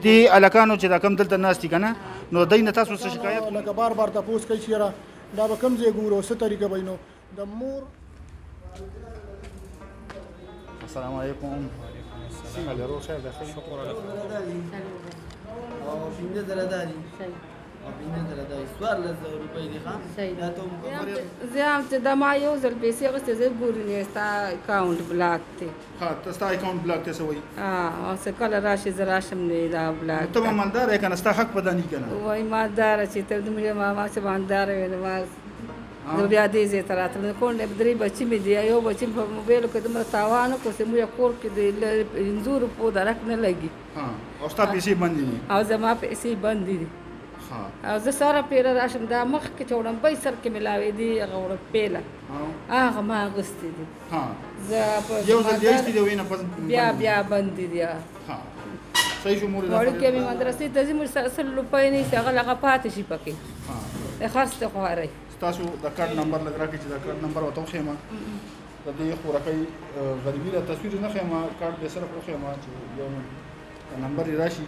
دې الکانو چې دا کم دلته ناست دي که نه نو دوی نه تاسو څه شکایت لکه بار بار تپوس کوي چې یاره دا به کوم ځای ګورو څه طریقه به نو د مور السلام علیکم زه هم چې د ما یو ځل پیسې اخیستې زه ګورې نه ستا اکاونټ بلاک دی ها ته ستا اکاونټ بلاک ته څه وایي او څه کله راشي زه راشم نه دا بلاک ته به مالدار یې که نه ستا حق به دا نه وي که نه وایي مالداره چې ته دومره ما چې مالداره وې نو ما زه بیا دې ځای ته راتلم کونډې درې بچي مې دي یو بچي مې په موبایلو کې دومره تاوان وکړو چې موږ کور کې د 500 روپو درک نه لګي او ستا پیسې بندې دي او زما پیسې بندې دي او زه سره پیره راشم دا مخکې چې وړمبۍ سر کې مې لاوېدې هغه وړمپېله هغه ما اخیستې دي زه یو ځل دې ایستې دي وینه بیا بندې دي صحیح شو مور وړوکې مې مدرسې ته ځي موږ 100 روپۍ نه وي هغه لغه پاتې شي پکې خرڅ ته خوارئ ستاسو د کارت نمبر لږ راکړئ چې د کارت نمبر ورته وښیم د دې خوراکۍ غریبي د تصویر نه ښیم کارت دې صرف وښیم چې یو نمبر یې راشي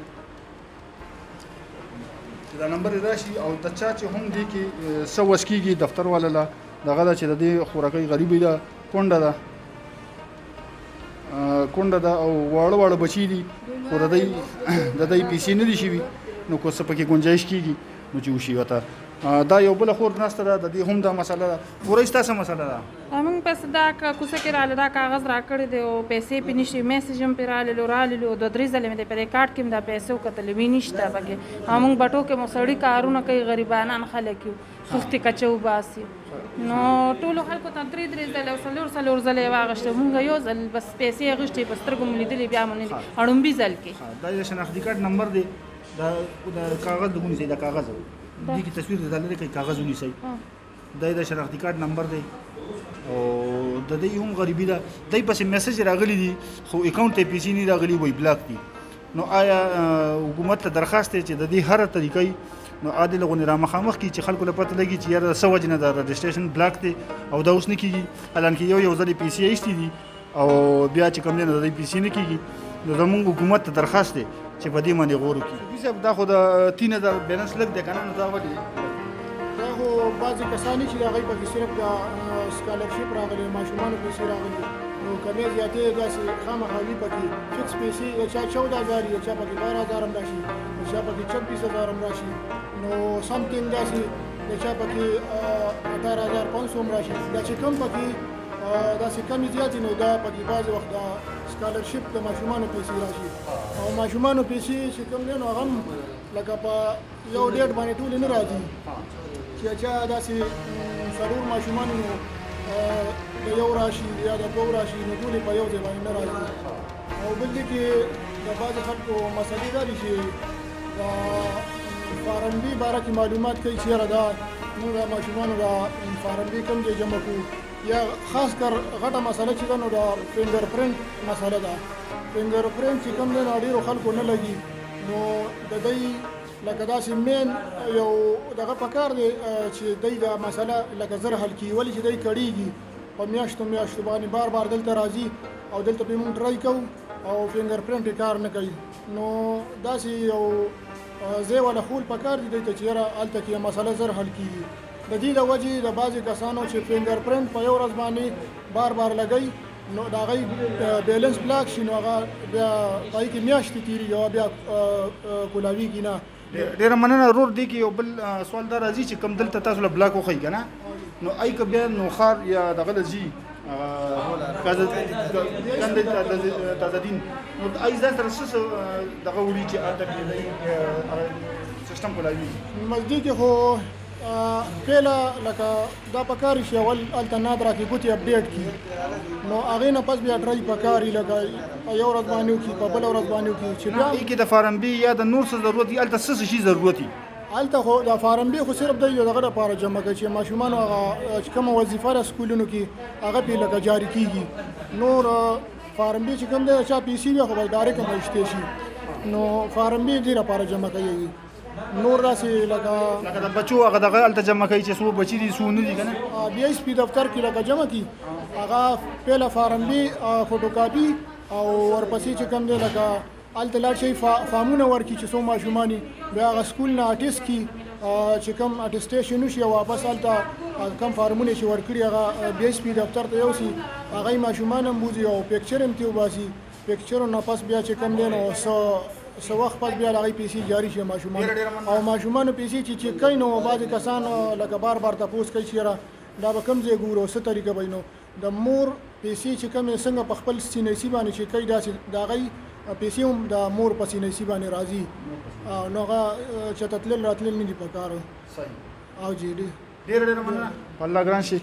چې دا نمبر یې راشي او د چا چې هم دې کې څه وس کېږي دفتر والا له دغه ده چې د دې خوراکۍ غریبي ده کونډه ده او واړه بچي دي خو د دوی پیسې نه دي شوي نو که څه پکې ګنجایش کېږي نو چې وشي ورته دا یو بله خور ناسته ده د دې هم دا مسله ده پوره ستا څه مسله ده موږ پس دا کوڅه کې راغله دا کاغذ راکړی دی او پیسې پې نشته میسج هم پې راللو 2-3 ځلې مې د پرې کارت کې هم دا پیسې وکتلې وي نشته پکې موږ بټو کې مو سړي کارونه کوي غریبانان خلک یو سختې کچه وباسي نو ټولو خلکو ته 3 ځلې او 4 ځلې یې واغېسته مونږ یو ځل بس پیسې اخیستې په سترګو مو لیدلې بیا مو نه دي اړومبي ځل کې دا د شناختي کارت نمبر دی دا کاغذ د ونیسئ دا کاغذ دې کې تصویر د لري کوي کاغذ ونیسئ دا د شناختي کارت نمبر دی او د دې هم غریبي ده دای پسې میسج راغلی دي خو اکاونټ ته پیسې نه راغلي وای بلاک دي نو آیا حکومت ته درخواست دی چې د دې هر طریقې نو عادل غونې را مخامخ کی چې خلکو له پته لګي چې یاره څه وجه نه د رجسټریشن بلاک دی او دا اوس نه کیږي حالانکه یو ځل پیسې ایستې دي او بیا چې کوم نه د پیسې نه کیږي نو زموږ حکومت ته درخواست دی چې په دې باندې غور وکړي صاحب دا خو د 3000 بیلانس لګ دی کنه نو دا ولې دا خو بعضې کسانی چې د هغوی پکې صرف د سکالرشپ راغلي ماشومانو پیسې راغلي نو کمې زیاتې داسې خامخا وي پکې فکس پیسې یو چا 14000 یو چا پکې 12000 هم راشي یو چا پکې 24000 هم راشي نو سمثینګ داسې یو چا پکې 18500 هم راشي دا چې کم پکې داسې کمې زیاتې نو دا پکې بعضې وخت د سکالرشپ د ماشومانو پیسې راشي او ماشومانو پیسې چې کوم دی نو هغه هم لکه په یو ډیټ باندې ټولې نه راځي چې چا داسې څلور ماشومانو نو د یو راشي یا د دوه راشي نو ټولې په یو ځای باندې نه راځي او بل دې کې د بعضې خلکو مسلې دا دي چې د فارم بي باره کې معلومات کوي چې یاره دا موږ د ماشومانو د فارم بي کوم ځای جمع کړو یا خاص کر غټه مسله چې ده نو د فنګر پرنټ مسله ده فنګر پرنټ چې کوم دی نو ډېرو خلکو نه لګي نو د دوی لکه داسې مین یو دغه پکار دی چې دوی دا مسله لکه زر حل کړي ولې چې دوی کړېږي په میاشتو باندې بار دلته راځي او دلته پې مونږ ټرای کوو او فنګر پرنټ یې کار نه کوي نو داسې یو ځای والا خول پکار دی دوی ته چې یاره هلته کې مسله زر حل کېږي د دې د وجې د بعضې کسانو چې فنګر پرنټ په یو ورځ باندې بار لګوي نو د هغوی بیلنس بلاک شي نو هغه بیا هغوی کې میاشتې تېرېږي او بیا کولاویږي نه ډېره مننه رور دی کې یو بل سوال دا راځي چې کوم دلته تاسو له بلاک وښئ که نه نو ای که بیا نوخار یا دغه له ځي تازه دین نو ای ځان سره څه دغه وړي چې هلته کې سیسټم کولاوي نزدیکې خو پیله لکه دا پکاري چې اول هلته ناد راکړي ګوتې اپډیټ کړي نو هغې نه پس بیا ټرای پکاري لکه یو ورځ باندې وکړي په بله ورځ باندې وکړي چې بیا کې د فارم بي یا د نور څه ضرورت وي هلته څه شي ضرورت وي هلته خو د فارم بي خو صرف دی دغه لپاره جمع کوي چې ماشومانو هغه چې کومه وظیفه ده سکولونو کې هغه پې لکه جاري کېږي نور فارم بي چې کوم دی چا پیسې وي خو به ډایرکټ هم ایستې شي نو فارم بي دې لپاره جمع کوي نور داسې لکه د بچو هغه دغه هلته جمع کوي چې څو بچي دي څو نه دي که نه بي ایس پي دفتر کې لکه جمع کړي هغه پهله فارم بي فوټو کاپي او ورپسې چې کوم دی لکه هلته لاړ شي فارمونه ورکړي چې څو ماشومان بیا هغه سکول نه اټیسټ کړي چې کوم اټیسټیشن وشي واپس هلته کم فارمونه چې ورکړي هغه بي ایس پي دفتر ته یوسي هغه ماشومان هم بوځي او پکچر هم ترې وباسي پکچرو نه پس بیا چې کوم دی نو څه وخت پس بیا د هغوی پیسې جاري شي ماشومان او ماشومانو پیسې چې چیک کوي نو بعضې کسان لکه بار بار تپوس کوي چې یاره دا به کوم ځای ګورو څه طریقه به نو د مور پیسې چې کومې څنګه په خپل سینیسي باندې چې کوي داسې د هغوی پیسې هم د مور په سینیسي باندې راځي نو هغه چېرته تلل راتلل نه دي په کار صحیح او جی ډېره مننه الله ګران شي